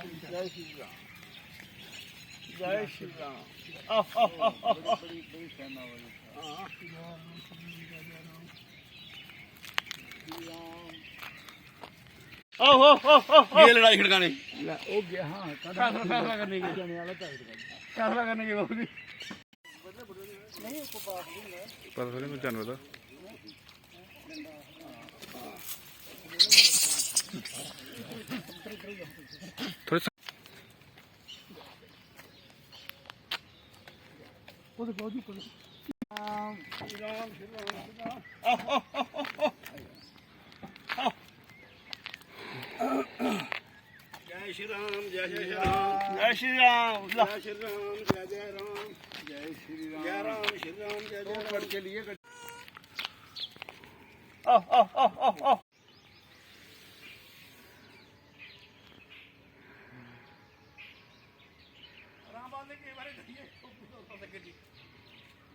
जय श्री राम, जय श्री राम। बड़ी सेना वाली। ये लड़ाई खड़काने ओ गया। हाँ फैसला करने की जाने वाला था फैसला करने की बात नहीं उसको बात नहीं है। पता थोड़ी मुझे जानवर था। थोड़ी वो तो बहुत ही पुलिस राम श्री राम श्री राम। जय श्री राम, जय जय राम, जय श्री राम, जय श्री राम, जय जय राम, जय श्री राम। जय राम श्री राम, जय जय कट के लिए राम बांधने के बारे में ये गड्डी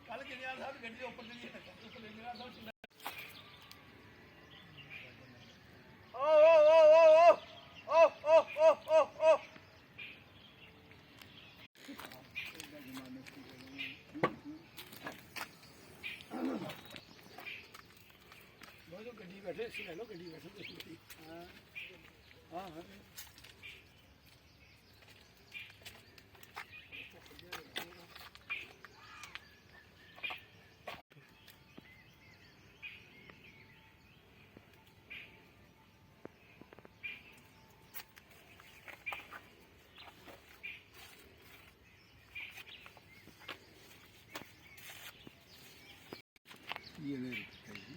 कल के यार साहब गड्डी ऊपर चलिए ऊपर ले मेरा साहब। ओ ओ ओ ओ ओ ओ ओ ओ ओ ओ बोलो गड्डी बैठे सी ले लो गड्डी बैठे। हां हां ये ले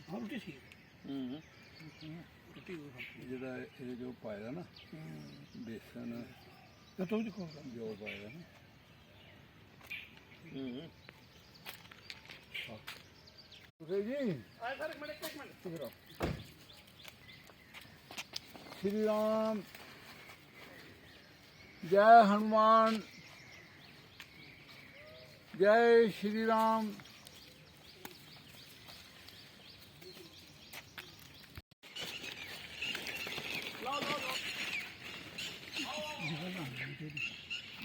हम किसी ਜਿਹੜਾ ਇਹ ਜੋ ਪਾਇਆ ਨਾ ਬੇਸਨ तो तो देखो ਜੋ ਪਾਇਆ ਨਾ जी आ सर एक मिनट श्री राम, जय हनुमान, जय श्री राम।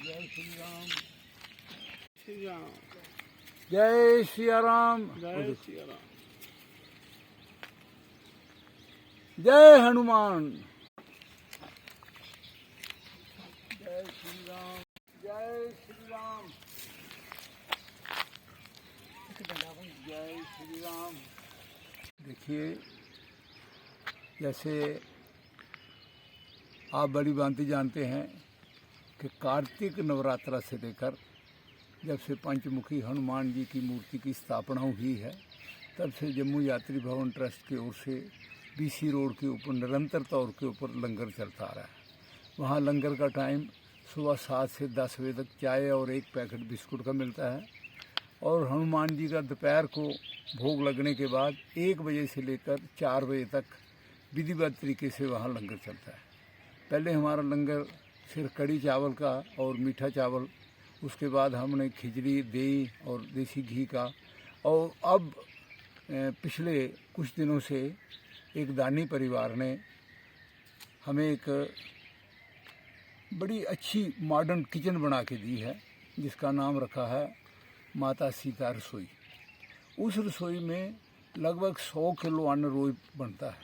जय श्री राम, श्री राम, जय सिया राम, जय श्री राम, जय हनुमान। जय श्री राम, जय श्री राम, जय श्री राम। देखिए, जैसे आप बड़ी भांति जानते हैं कि कार्तिक नवरात्रा से लेकर जब से पंचमुखी हनुमान जी की मूर्ति की स्थापना हुई है तब से जम्मू यात्री भवन ट्रस्ट की ओर से बीसी रोड के ऊपर निरंतर तौर के ऊपर लंगर चलता आ रहा है। वहाँ लंगर का टाइम सुबह 7 से 10 बजे तक चाय और एक पैकेट बिस्कुट का मिलता है और हनुमान जी का दोपहर को भोग लगने के बाद 1 बजे से लेकर 4 बजे तक विधिवत तरीके से वहाँ लंगर चलता है। पहले हमारा लंगर सिर्फ कड़ी चावल का और मीठा चावल, उसके बाद हमने खिचड़ी, दही और देसी घी का, और अब पिछले कुछ दिनों से एक दानी परिवार ने हमें एक बड़ी अच्छी मॉडर्न किचन बना के दी है जिसका नाम रखा है माता सीता रसोई। उस रसोई में लगभग 100 किलो अन्न रोज बनता है,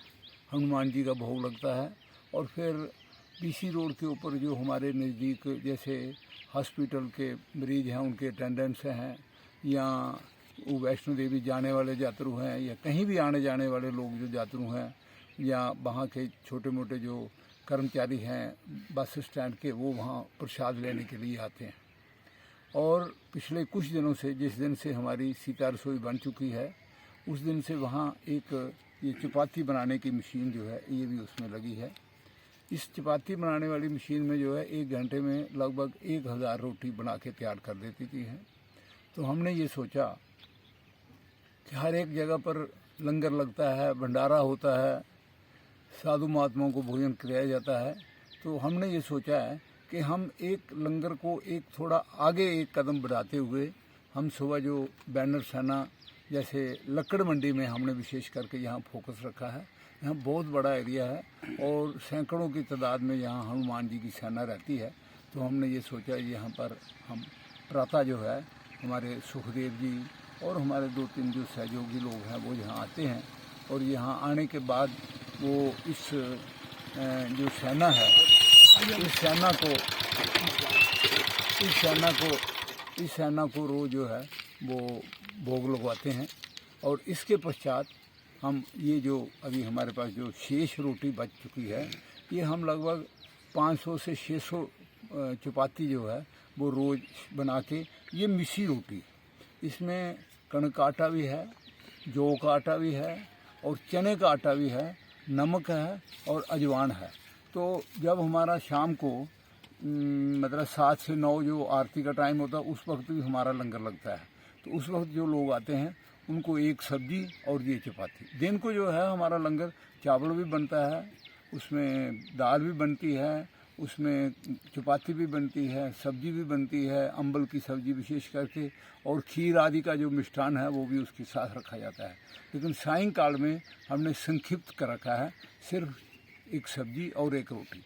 हनुमान जी का भोग लगता है। और फिर बीसी रोड के ऊपर जो हमारे नज़दीक जैसे हॉस्पिटल के मरीज हैं उनके अटेंडेंट्स हैं, या वो वैष्णो देवी जाने वाले यात्रु हैं, या कहीं भी आने जाने वाले लोग जो यात्रु हैं, या वहाँ के छोटे मोटे जो कर्मचारी हैं बस स्टैंड के, वो वहाँ प्रसाद लेने के लिए आते हैं। और पिछले कुछ दिनों से, जिस दिन से हमारी सीता रसोई बन चुकी है, उस दिन से वहाँ एक ये चपाती बनाने की मशीन जो है ये भी उसमें लगी है। इस चपाती बनाने वाली मशीन में जो है 1 घंटे में लगभग 1000 रोटी बना के तैयार कर देती थी है। तो हमने ये सोचा कि हर एक जगह पर लंगर लगता है, भंडारा होता है, साधु महात्माओं को भोजन कराया जाता है, तो हमने ये सोचा है कि हम एक लंगर को एक थोड़ा आगे एक कदम बढ़ाते हुए हम सुबह जो बैनर सेना जैसे लक्कड़ मंडी में हमने विशेष करके यहाँ फोकस रखा है यहाँ बहुत बड़ा एरिया है और सैकड़ों की तादाद में यहाँ हनुमान जी की सेना रहती है। तो हमने ये सोचा यहाँ पर हम प्रातः जो है हमारे सुखदेव जी और हमारे 2-3 जो सहयोगी लोग हैं वो यहाँ आते हैं और यहाँ आने के बाद वो इस जो सेना है इस सेना को रोज़ जो है वो भोग लगवाते हैं। और इसके पश्चात हम ये जो अभी हमारे पास जो शेष रोटी बच चुकी है ये हम लगभग 500 से 600 चपाती जो है वो रोज़ बना के, ये मिसी रोटी, इसमें कणक का आटा भी है, जौ का आटा भी है और चने का आटा भी है, नमक है और अजवान है। तो जब हमारा शाम को मतलब 7 से 9 जो आरती का टाइम होता है उस वक्त भी हमारा लंगर लगता है। तो उस वक्त जो लोग आते हैं उनको एक सब्जी और ये चपाती। दिन को जो है हमारा लंगर चावल भी बनता है, उसमें दाल भी बनती है, उसमें चपाती भी बनती है, सब्जी भी बनती है, अम्बल की सब्जी विशेष करके, और खीर आदि का जो मिष्ठान है वो भी उसके साथ रखा जाता है। लेकिन सायंकाल में हमने संक्षिप्त कर रखा है, सिर्फ एक सब्जी और एक रोटी।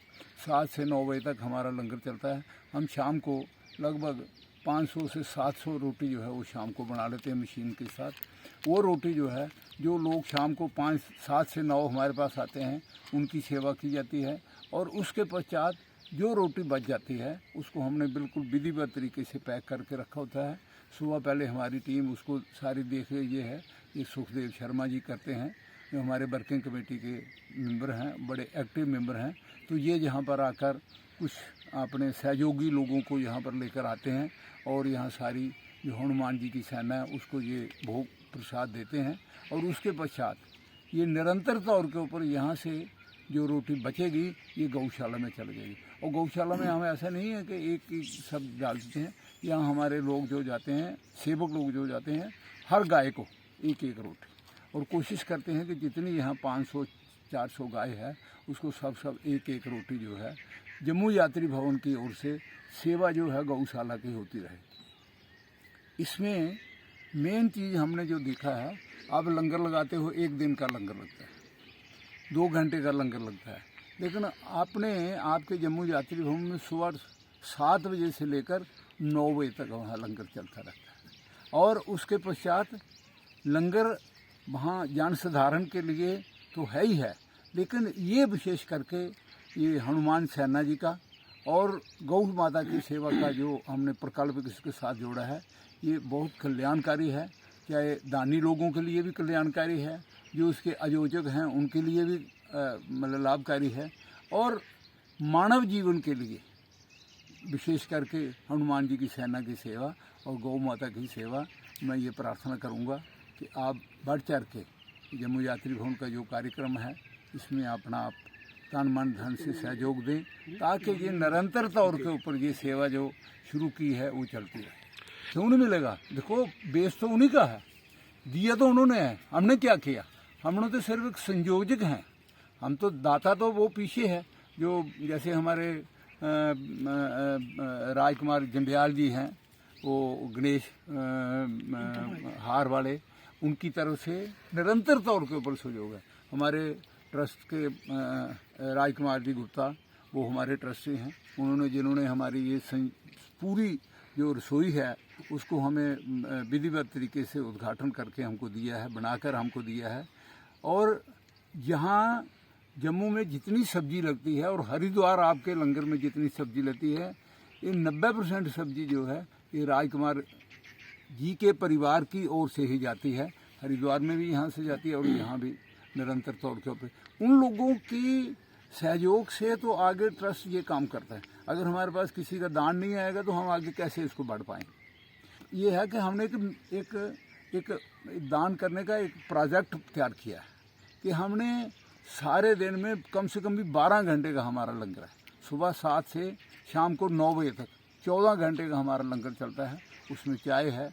7 से 9 बजे तक हमारा लंगर चलता है। हम शाम को लगभग 500 से 700 रोटी जो है वो शाम को बना लेते हैं मशीन के साथ। वो रोटी जो है जो लोग शाम को 7 से 9 हमारे पास आते हैं उनकी सेवा की जाती है। और उसके पश्चात जो रोटी बच जाती है उसको हमने बिल्कुल विधिवत तरीके से पैक करके रखा होता है। सुबह पहले हमारी टीम उसको सारी देख ये है, ये सुखदेव शर्मा जी करते हैं जो हमारे वर्किंग कमेटी के मेंबर हैं, बड़े एक्टिव मेंबर हैं। तो ये यहाँ पर आकर कुछ अपने सहयोगी लोगों को यहाँ पर लेकर आते हैं और यहाँ सारी जो हनुमान जी की सेना है उसको ये भोग प्रसाद देते हैं। और उसके पश्चात ये निरंतर तौर के ऊपर यहाँ से जो रोटी बचेगी ये गौशाला में चल जाएगी। और गौशाला में हमें ऐसा नहीं है कि एक सब डालते हैं, यहाँ हमारे लोग जो जाते हैं, सेवक लोग जो जाते हैं, हर गाय को एक एक रोटी, और कोशिश करते हैं कि जितनी यहाँ 500-400 गाय है उसको सब एक एक रोटी जो है जम्मू यात्री भवन की ओर से सेवा जो है गौशाला की होती रहे। इसमें मेन चीज़ हमने जो देखा है, आप लंगर लगाते हो, एक दिन का लंगर लगता है, 2 घंटे का लंगर लगता है, लेकिन आपके जम्मू यात्री भवन में सुबह 7 बजे से लेकर 9 बजे तक वहाँ लंगर चलता रहता है। और उसके पश्चात लंगर वहाँ जन साधारण के लिए तो है ही है, लेकिन ये विशेष करके ये हनुमान सेना जी का और गौ माता की सेवा का जो हमने प्रकल्प इसके साथ जोड़ा है, ये बहुत कल्याणकारी है। चाहे दानी लोगों के लिए भी कल्याणकारी है, जो उसके आयोजक हैं उनके लिए भी मतलब लाभकारी है, और मानव जीवन के लिए विशेष करके हनुमान जी की सेना की सेवा और गौ माता की सेवा। मैं ये प्रार्थना करूँगा कि आप बढ़ चढ़ के जम्मू यात्री भवन का जो कार्यक्रम है इसमें अपना आप तन मन धन से सहयोग दें, ताकि ये निरंतर तौर के ऊपर ये सेवा जो शुरू की है वो चलती रहे। क्यों नहीं मिलेगा? देखो, बेस तो उन्हीं का है, दिया तो उन्होंने है, हमने क्या किया? हमने तो सिर्फ एक संयोजक हैं, हम तो दाता तो वो पीछे है। जो जैसे हमारे राजकुमार जंडियाल जी हैं, वो गणेश हार वाले, उनकी तरफ से निरंतर तौर के ऊपर सहयोग है। हमारे ट्रस्ट के राजकुमार जी गुप्ता, वो हमारे ट्रस्टी हैं, जिन्होंने हमारी ये पूरी जो रसोई है उसको हमें विधिवत तरीके से उद्घाटन करके हमको दिया है, बनाकर हमको दिया है। और यहाँ जम्मू में जितनी सब्जी लगती है और हरिद्वार आपके लंगर में जितनी सब्जी लगती है, ये 90% सब्जी जो है ये राजकुमार जी के परिवार की ओर से ही जाती है। हरिद्वार में भी यहाँ से जाती है और यहाँ भी निरंतर तौर के ऊपर उन लोगों की सहयोग से तो आगे ट्रस्ट ये काम करता है। अगर हमारे पास किसी का दान नहीं आएगा तो हम आगे कैसे इसको बढ़ पाएंगे। ये है कि हमने एक दान करने का एक प्रोजेक्ट तैयार किया है कि हमने सारे दिन में कम से कम भी 12 घंटे का हमारा लंगर है। सुबह 7 से शाम को 9 बजे तक 14 घंटे का हमारा लंगर चलता है। उसमें चाय है,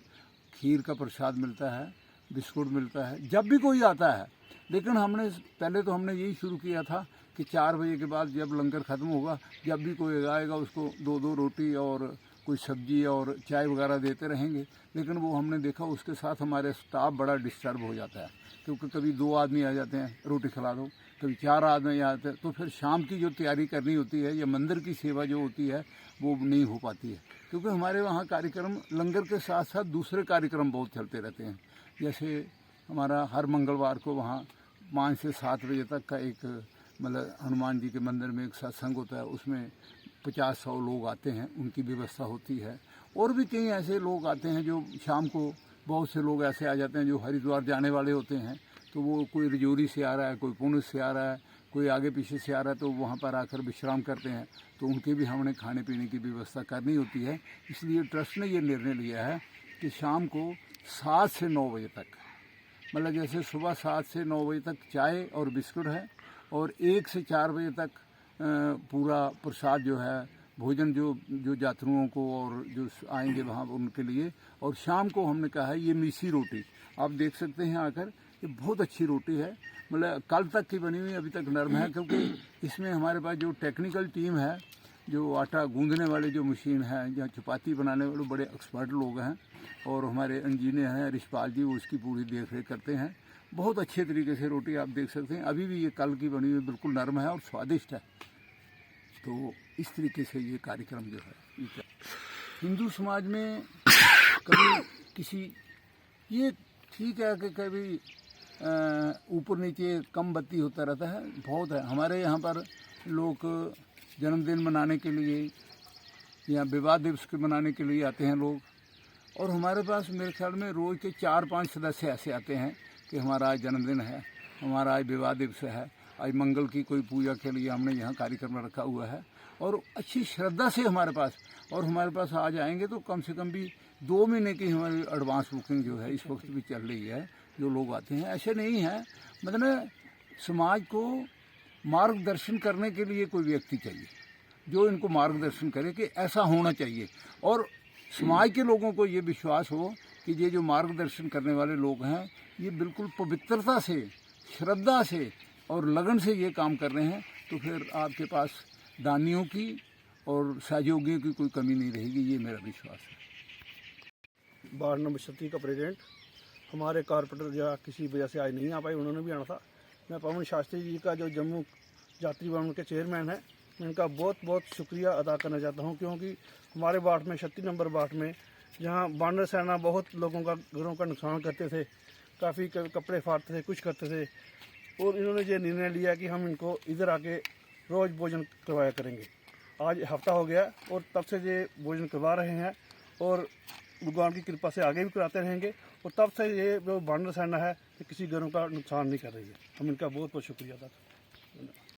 खीर का प्रसाद मिलता है, बिस्कुट मिलता है जब भी कोई आता है। लेकिन पहले तो हमने यही शुरू किया था कि 4 बजे के बाद जब लंगर ख़त्म होगा, जब भी कोई आएगा उसको 2-2 रोटी और कोई सब्जी और चाय वगैरह देते रहेंगे। लेकिन वो हमने देखा उसके साथ हमारे स्टाफ बड़ा डिस्टर्ब हो जाता है, क्योंकि कभी 2 आदमी आ जाते हैं, रोटी खिला दो, कभी 4 आदमी आते हैं, तो फिर शाम की जो तैयारी करनी होती है या मंदिर की सेवा जो होती है वो नहीं हो पाती है, क्योंकि हमारे वहाँ कार्यक्रम लंगर के साथ साथ दूसरे कार्यक्रम बहुत चलते रहते हैं। जैसे हमारा हर मंगलवार को वहाँ 5 से 7 बजे तक का एक मतलब हनुमान जी के मंदिर में एक सत्संग होता है, उसमें 50-100 लोग आते हैं, उनकी व्यवस्था होती है। और भी कई ऐसे लोग आते हैं जो शाम को, बहुत से लोग ऐसे आ जाते हैं जो हरिद्वार जाने वाले होते हैं, तो वो कोई रजौरी से आ रहा है, कोई पुणे से आ रहा है, कोई आगे पीछे से आ रहा है, तो वहाँ पर आकर विश्राम करते हैं, तो उनके भी हमने खाने पीने की व्यवस्था करनी होती है। इसलिए ट्रस्ट ने ये निर्णय लिया है कि शाम को 7 से 9 बजे तक, मतलब जैसे सुबह 7 से 9 बजे तक चाय और बिस्कुट है, और 1 से 4 बजे तक पूरा प्रसाद जो है, भोजन जो यात्रियों को और जो आएंगे वहाँ उनके लिए। और शाम को हमने कहा है ये मीसी रोटी, आप देख सकते हैं आकर, ये बहुत अच्छी रोटी है, मतलब कल तक की बनी हुई, अभी तक नरम है, क्योंकि इसमें हमारे पास जो टेक्निकल टीम है, जो आटा गूंदने वाले जो मशीन है, या चपाती बनाने वाले बड़े एक्सपर्ट लोग हैं, और हमारे इंजीनियर हैं रिशपाल जी, वो उसकी पूरी देख रेख करते हैं। बहुत अच्छे तरीके से रोटी आप देख सकते हैं, अभी भी ये कल की बनी हुई बिल्कुल नरम है और स्वादिष्ट है। तो इस तरीके से ये कार्यक्रम जो है, हिंदू समाज में कभी किसी, ये ठीक है कि कभी ऊपर नीचे कम बत्ती होता रहता है, बहुत है। हमारे यहाँ पर लोग जन्मदिन मनाने के लिए या विवाह दिवस के मनाने के लिए आते हैं लोग, और हमारे पास मेरे ख्याल में रोज़ के 4-5 सदस्य ऐसे आते हैं कि हमारा आज जन्मदिन है, हमारा आज विवाह दिवस है, आज मंगल की कोई पूजा के लिए हमने यहाँ कार्यक्रम रखा हुआ है, और अच्छी श्रद्धा से हमारे पास, और हमारे पास आज आएंगे तो कम से कम भी 2 महीने की हमारी एडवांस बुकिंग जो है इस वक्त भी चल रही है। जो लोग आते हैं ऐसे नहीं है, मतलब समाज को मार्गदर्शन करने के लिए कोई व्यक्ति चाहिए जो इनको मार्गदर्शन करे कि ऐसा होना चाहिए, और समाज के लोगों को ये विश्वास हो कि ये जो मार्गदर्शन करने वाले लोग हैं ये बिल्कुल पवित्रता से, श्रद्धा से और लगन से ये काम कर रहे हैं, तो फिर आपके पास दानियों की और सहयोगियों की कोई कमी नहीं रहेगी, ये मेरा विश्वास है। वार्ड नंबर 36 का प्रेसिडेंट, हमारे कारपोरेटर या किसी वजह से आज नहीं आ पाए, उन्होंने भी आना था। मैं पवन शास्त्री जी का जो जम्मू यात्री भवन के चेयरमैन हैं, मैं इनका बहुत बहुत शुक्रिया अदा करना चाहता हूं, क्योंकि हमारे वार्ड में 36 नंबर वार्ड में जहां बानर सेना बहुत लोगों का घरों का नुकसान करते थे, काफ़ी कपड़े फाड़ते थे, कुछ करते थे, और इन्होंने ये निर्णय लिया कि हम इनको इधर आके रोज़ भोजन करवाया करेंगे। आज हफ्ता हो गया और तब से ये भोजन करवा रहे हैं, और भगवान की कृपा से आगे भी कराते रहेंगे, और तब से ये जो बानर सेना है कि किसी घरों का नुकसान नहीं कर रही है। हम इनका बहुत बहुत शुक्रिया अदा करते हैं।